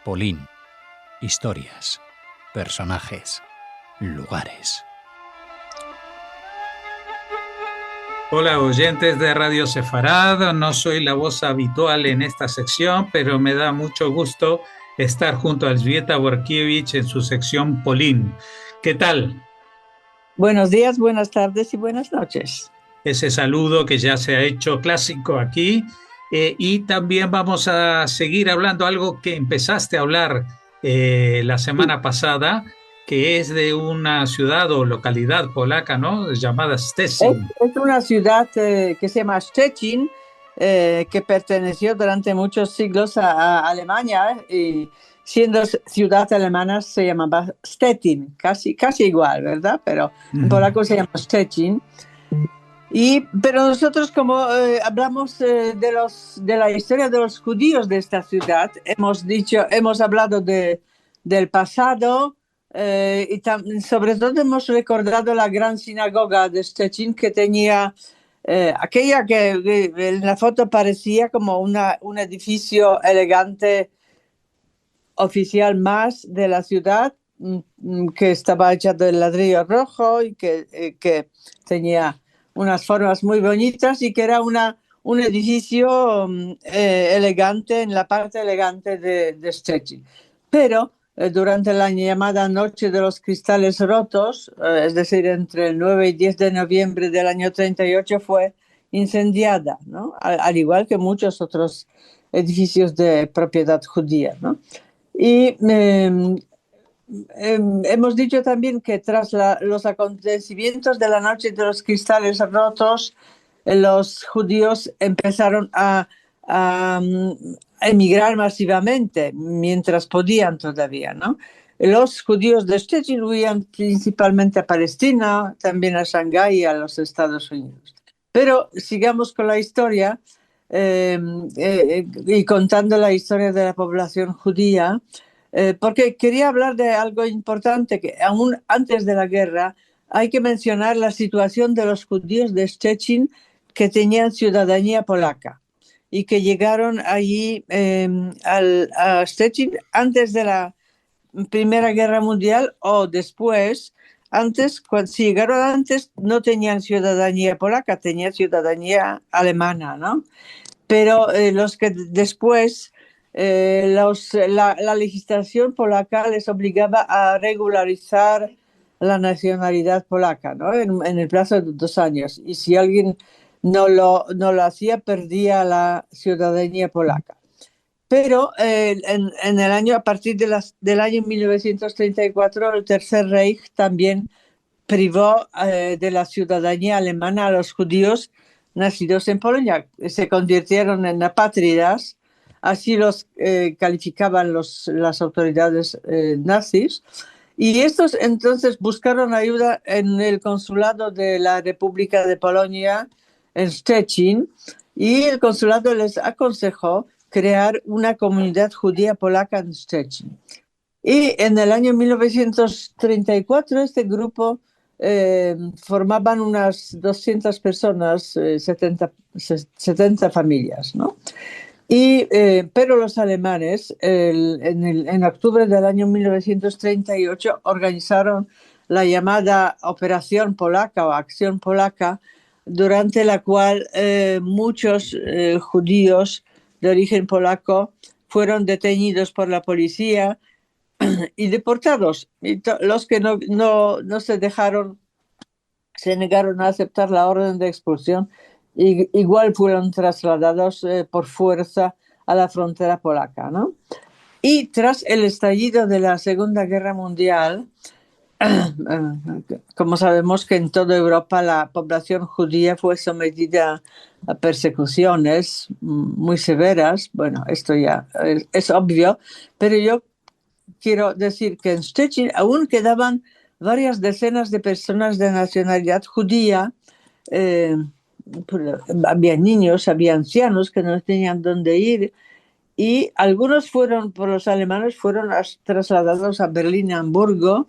Polín. Historias, personajes, lugares. Hola oyentes de Radio Sefarad, no soy la voz habitual en esta sección, pero me da mucho gusto estar junto a Elzbieta Borkiewicz en su sección Polín. ¿Qué tal? Buenos días, buenas tardes y buenas noches. Ese saludo que ya se ha hecho clásico aquí. Y también vamos a seguir hablando algo que empezaste a hablar la semana pasada, que es de una ciudad o localidad polaca, ¿no? Llamada Szczecin. Es una ciudad que se llama Szczecin, que perteneció durante muchos siglos a Alemania, y siendo ciudad alemana se llamaba Stettin, casi igual, ¿verdad? Pero en polaco se llama Szczecin. Pero nosotros, como hablamos de la historia de los judíos de esta ciudad, hemos hablado del pasado, y sobre todo hemos recordado la gran sinagoga de Szczecin, que tenía aquella que en la foto parecía como un edificio elegante oficial más de la ciudad, que estaba hecha de ladrillo rojo y que tenía unas formas muy bonitas y que era un edificio elegante en la parte elegante de Szczecin. Pero durante la llamada Noche de los Cristales Rotos, es decir, entre el 9 y 10 de noviembre del año 38, fue incendiada, ¿no? Al igual que muchos otros edificios de propiedad judía, ¿no? Y hemos dicho también que tras los acontecimientos de la Noche de los Cristales Rotos, los judíos empezaron a emigrar masivamente, mientras podían todavía, ¿no? Los judíos de Szczecin huían principalmente a Palestina, también a Shanghái y a los Estados Unidos. Pero sigamos con la historia, y contando la historia de la población judía, porque quería hablar de algo importante, que aún antes de la guerra hay que mencionar la situación de los judíos de Szczecin que tenían ciudadanía polaca y que llegaron allí a Szczecin antes de la Primera Guerra Mundial o después. Si llegaron antes, no tenían ciudadanía polaca, tenían ciudadanía alemana, ¿no? Pero los que después, la legislación polaca les obligaba a regularizar la nacionalidad polaca, ¿no? En el plazo de 2 años. Y si alguien no lo hacía, perdía la ciudadanía polaca. Pero en el año, a partir del año 1934, el Tercer Reich también privó de la ciudadanía alemana a los judíos nacidos en Polonia. Se convirtieron en apátridas, así los calificaban las autoridades nazis. Y estos entonces buscaron ayuda en el consulado de la República de Polonia en Szczecin, y el consulado les aconsejó crear una comunidad judía polaca en Szczecin. Y en el año 1934 este grupo formaban unas 200 personas, 70 familias, ¿no? Pero los alemanes, en octubre del año 1938, organizaron la llamada Operación Polaca o Acción Polaca, durante la cual muchos judíos de origen polaco fueron detenidos por la policía y deportados. Y los que no se dejaron, se negaron a aceptar la orden de expulsión, y igual fueron trasladados por fuerza a la frontera polaca, ¿no? Y tras el estallido de la Segunda Guerra Mundial, como sabemos que en toda Europa la población judía fue sometida a persecuciones muy severas. Bueno, esto ya es obvio, pero yo quiero decir que en Szczecin aún quedaban varias decenas de personas de nacionalidad judía. Había niños, había ancianos que no tenían dónde ir, y algunos por los alemanes fueron trasladados a Berlín, a Hamburgo,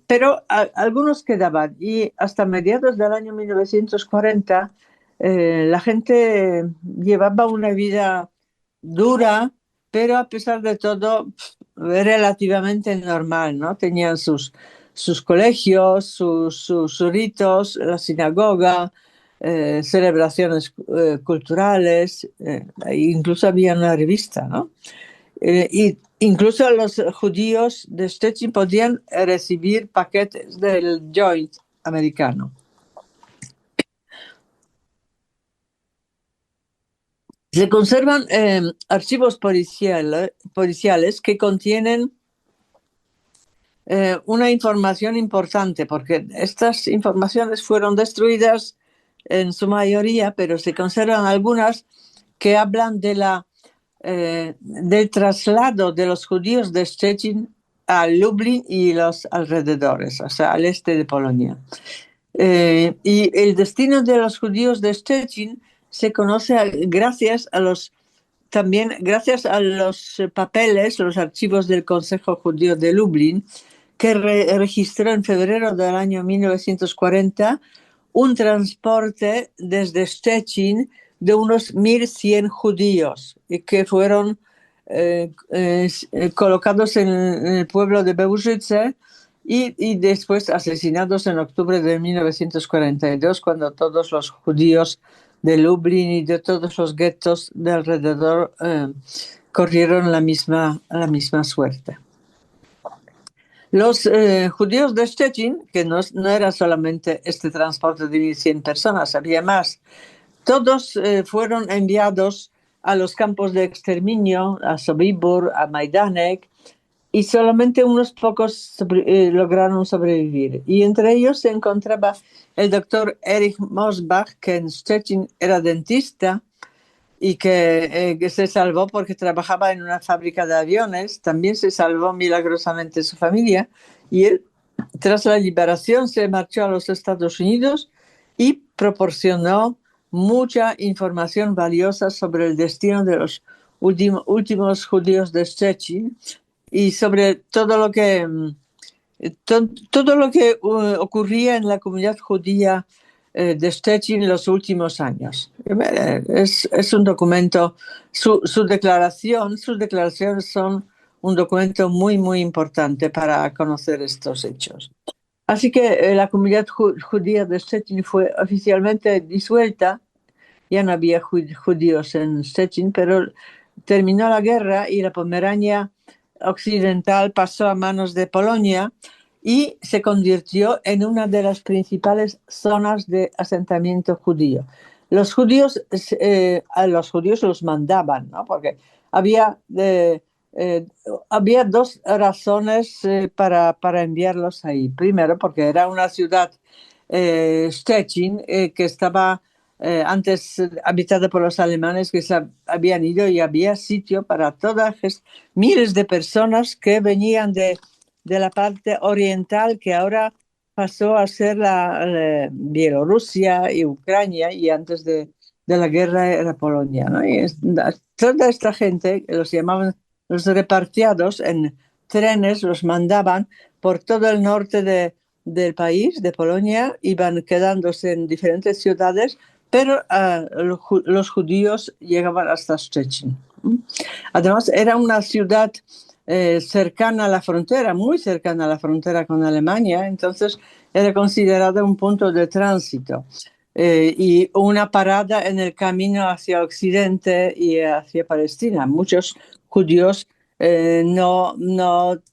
pero algunos quedaban, y hasta mediados del año 1940 la gente llevaba una vida dura, pero a pesar de todo, relativamente normal, ¿no? Tenían sus colegios, sus ritos, la sinagoga, celebraciones culturales, incluso había una revista, ¿no? Y incluso los judíos de Stettin podían recibir paquetes del Joint americano. Se conservan archivos policiales que contienen una información importante, porque estas informaciones fueron destruidas en su mayoría, pero se conservan algunas que hablan del traslado de los judíos de Szczecin a Lublin y los alrededores, o sea, al este de Polonia. Y el destino de los judíos de Szczecin se conoce también gracias a los papeles, los archivos del Consejo Judío de Lublin, que registró en febrero del año 1940 un transporte desde Szczecin de unos 1.100 judíos que fueron colocados en el pueblo de Bełżyce y después asesinados en octubre de 1942, cuando todos los judíos de Lublin y de todos los guetos de alrededor corrieron la misma suerte. Los judíos de Szczecin, que no era solamente este transporte de 1.100 personas, había más, todos fueron enviados a los campos de exterminio, a Sobibór, a Majdanek, y solamente unos pocos lograron sobrevivir. Y entre ellos se encontraba el doctor Erich Mosbach, que en Szczecin era dentista y que se salvó porque trabajaba en una fábrica de aviones. También se salvó milagrosamente su familia, y él, tras la liberación, se marchó a los Estados Unidos y proporcionó mucha información valiosa sobre el destino de los últimos judíos de Szczecin y sobre todo lo que ocurría en la comunidad judía de Szczecin en los últimos años. Es un documento, sus declaraciones son un documento muy, muy importante para conocer estos hechos. Así que la comunidad judía de Szczecin fue oficialmente disuelta. Ya no había judíos en Szczecin, pero terminó la guerra y la Pomerania Occidental pasó a manos de Polonia y se convirtió en una de las principales zonas de asentamiento judío. Los judíos, a los judíos los mandaban, ¿no? Porque había dos razones para enviarlos ahí. Primero, porque era una ciudad, Szczecin, que estaba antes habitada por los alemanes que se habían ido, y había sitio para todas miles de personas que venían de la parte oriental, que ahora pasó a ser la Bielorrusia y Ucrania, y antes de la guerra era Polonia, ¿no? Y toda esta gente, los llamaban los repartiados, en trenes los mandaban por todo el norte del país, de Polonia, iban quedándose en diferentes ciudades, pero los judíos llegaban hasta Szczecin. Además, era una ciudad cercana a la frontera, muy cercana a la frontera con Alemania, entonces era considerada un punto de tránsito y una parada en el camino hacia Occidente y hacia Palestina. Muchos judíos no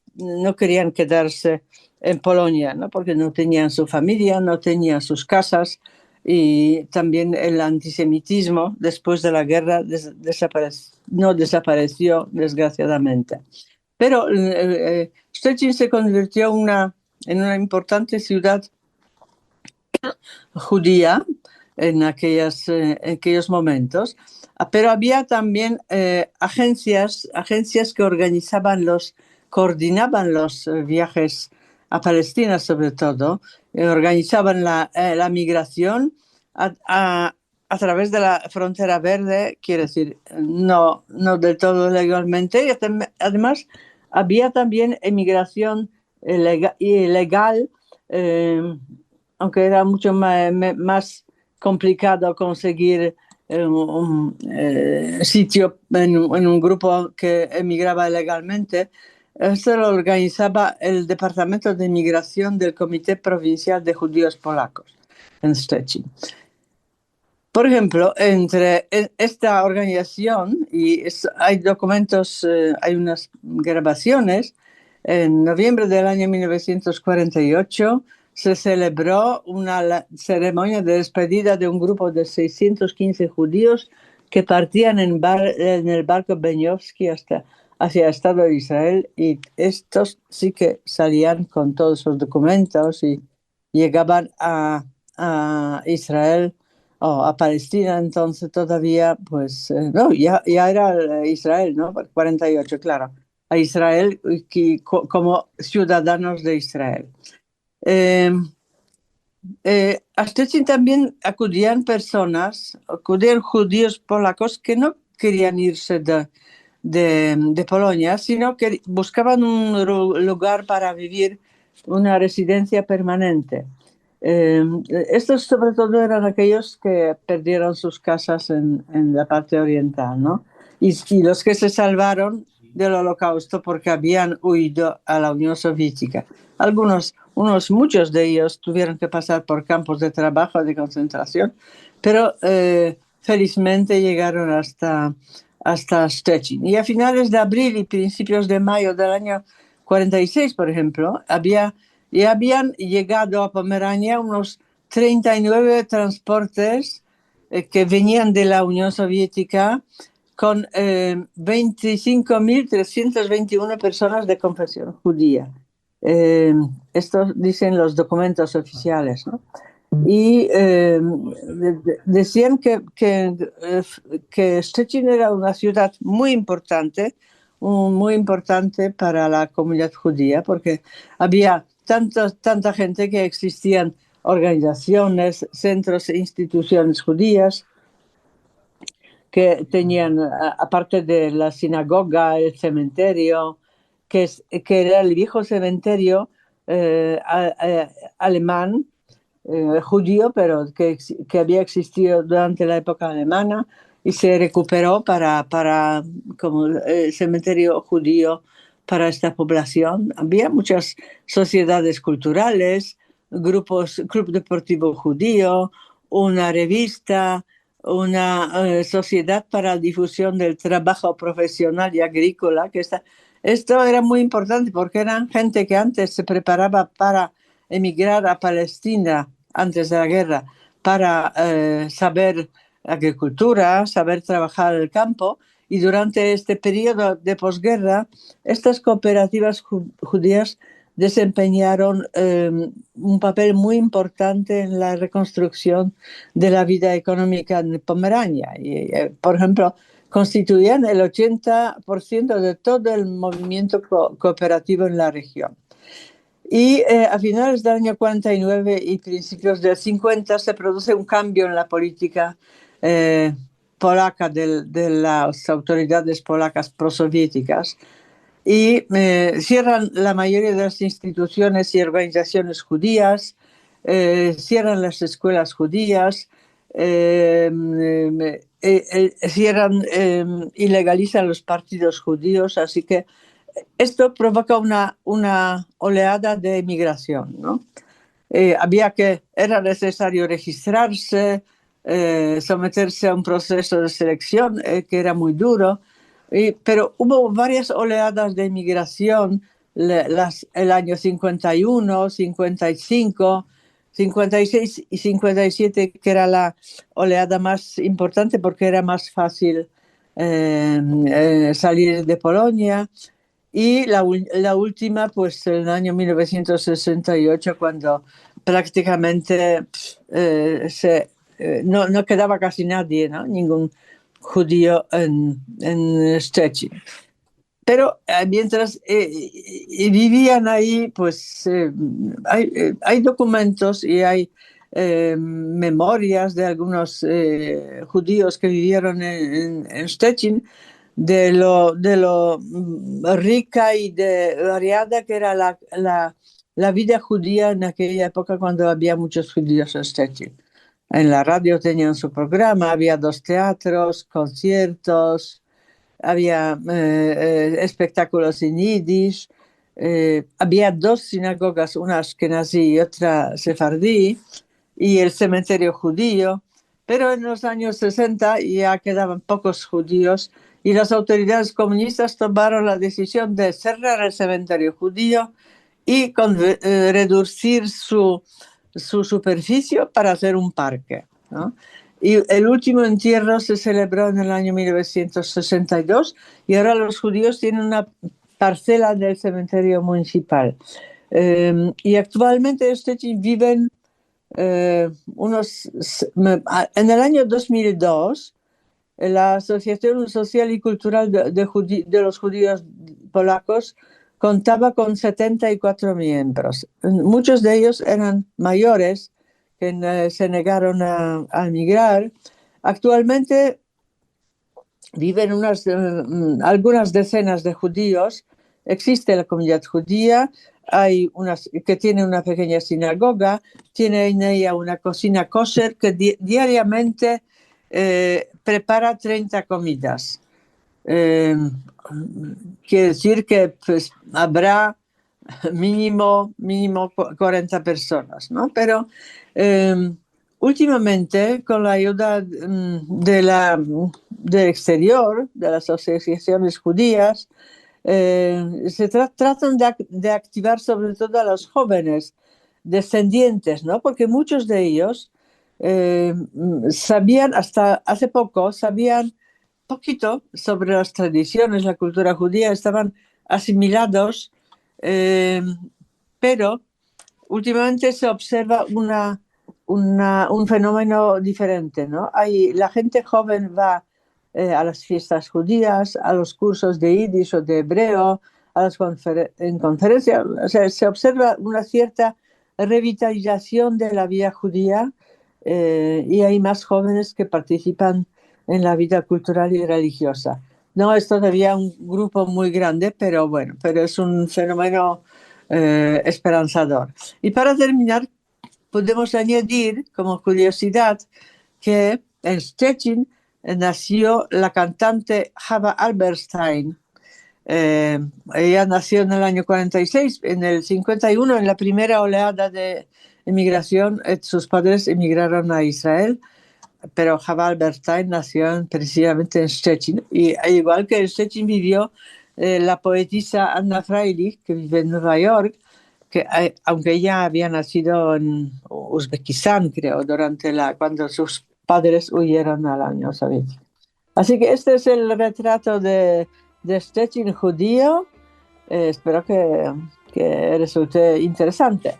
querían quedarse en Polonia, ¿no? Porque no tenían su familia, no tenían sus casas, y también el antisemitismo después de la guerra no desapareció, desgraciadamente. Pero Szczecin se convirtió en una importante ciudad judía en aquellos momentos, pero había también agencias que coordinaban los viajes a Palestina, sobre todo, organizaban la migración a través de la frontera verde, quiere decir, no del todo legalmente, y además había también emigración ilegal, aunque era mucho más complicado conseguir en un sitio, en un grupo que emigraba legalmente. Esto lo organizaba el Departamento de Inmigración del Comité Provincial de Judíos Polacos en Szczecin. Por ejemplo, entre esta organización, hay documentos, hay unas grabaciones, en noviembre del año 1948 se celebró una ceremonia de despedida de un grupo de 615 judíos que partían en el barco Benyovsky hacia el Estado de Israel, y estos sí que salían con todos sus documentos y llegaban a Israel o a Palestina. Entonces todavía, pues, no, ya era Israel, ¿no? 48, claro, a Israel como ciudadanos de Israel. A Szczecin también acudían judíos polacos que no querían irse de Polonia, sino que buscaban un lugar para vivir, una residencia permanente. Estos sobre todo eran aquellos que perdieron sus casas en la parte oriental, ¿no? Y los que se salvaron del Holocausto porque habían huido a la Unión Soviética. Muchos de ellos tuvieron que pasar por campos de trabajo, de concentración, pero felizmente llegaron hasta Szczecin. Y a finales de abril y principios de mayo del año 46, por ejemplo, ya habían llegado a Pomerania unos 39 transportes que venían de la Unión Soviética con 25.321 personas de confesión judía. Esto dicen los documentos oficiales, ¿no? Y decían que Szczecin era una ciudad muy importante para la comunidad judía, porque había tanta gente que existían organizaciones, centros e instituciones judías que tenían, aparte de la sinagoga, el cementerio, que era el viejo cementerio alemán, judío, pero que había existido durante la época alemana y se recuperó como cementerio judío para esta población. Había muchas sociedades culturales, Club Deportivo Judío, una revista, una sociedad para la difusión del trabajo profesional y agrícola. Esto era muy importante porque eran gente que antes se preparaba para emigrar a Palestina antes de la guerra para saber agricultura, saber trabajar el campo, y durante este periodo de posguerra estas cooperativas judías desempeñaron un papel muy importante en la reconstrucción de la vida económica en Pomerania. Por ejemplo, constituían el 80% de todo el movimiento cooperativo en la región. Y a finales del año 49 y principios del 50 se produce un cambio en la política polaca de las autoridades polacas prosoviéticas, y cierran la mayoría de las instituciones y organizaciones judías, cierran las escuelas judías, cierran y legalizan los partidos judíos, así que esto provoca una oleada de emigración, ¿no? Era necesario registrarse, someterse a un proceso de selección que era muy duro, pero hubo varias oleadas de emigración, el año 51, 55, 56 y 57, que era la oleada más importante porque era más fácil salir de Polonia. Y la última, pues en el año 1968, cuando prácticamente no quedaba casi nadie, ¿no? Ningún judío en Szczecin. Pero mientras vivían ahí, pues hay documentos y hay memorias de algunos judíos que vivieron en Szczecin, de lo rica y de variada que era la vida judía en aquella época cuando había muchos judíos en Szczecin. En la radio tenían su programa, había 2 teatros, conciertos, había espectáculos en yiddish, había 2 sinagogas, una ashkenazí y otra sefardí, y el cementerio judío, pero en los años 60 ya quedaban pocos judíos y las autoridades comunistas tomaron la decisión de cerrar el cementerio judío y reducir su superficie para hacer un parque, ¿no? Y el último entierro se celebró en el año 1962 y ahora los judíos tienen una parcela del cementerio municipal. Y actualmente en Stettin viven en el año 2002, la Asociación Social y Cultural de los Judíos Polacos contaba con 74 miembros. Muchos de ellos eran mayores que se negaron a emigrar. Actualmente viven algunas decenas de judíos. Existe la comunidad judía, hay que tiene una pequeña sinagoga, tiene en ella una cocina kosher que diariamente prepara 30 comidas. Quiere decir que pues, habrá mínimo 40 personas, ¿no? Pero últimamente, con la ayuda del exterior, de las asociaciones judías, se tratan de activar sobre todo a los jóvenes descendientes, ¿no? Porque muchos de ellos sabían, hasta hace poco, sabían poquito sobre las tradiciones, la cultura judía, estaban asimilados, pero últimamente se observa un fenómeno diferente, ¿no? La gente joven va a las fiestas judías, a los cursos de yiddish o de hebreo, en conferencias. O sea, se observa una cierta revitalización de la vida judía y hay más jóvenes que participan en la vida cultural y religiosa. No es todavía un grupo muy grande, pero bueno, pero es un fenómeno esperanzador. Y para terminar, podemos añadir como curiosidad que en Stettin nació la cantante Chava Alberstein. Ella nació en el año 46, en el 51, en la primera oleada de emigración, sus padres emigraron a Israel, pero Chava Alberstein nació precisamente en Stettin, y al igual que en Stettin vivió la poetisa Anna Freilich, que vive en Nueva York, que aunque ella había nacido en Uzbekistán, creo, cuando sus padres huyeron a la Unión Soviética. Así que este es el retrato de Stettin judío. Espero que resulte interesante.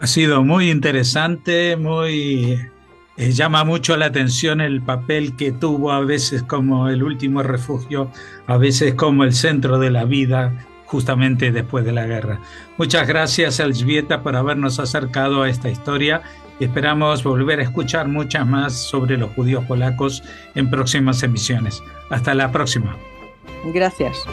Ha sido muy interesante, llama mucho la atención el papel que tuvo, a veces como el último refugio, a veces como el centro de la vida, justamente después de la guerra. Muchas gracias, Elżbieta, por habernos acercado a esta historia. Esperamos volver a escuchar muchas más sobre los judíos polacos en próximas emisiones. Hasta la próxima. Gracias.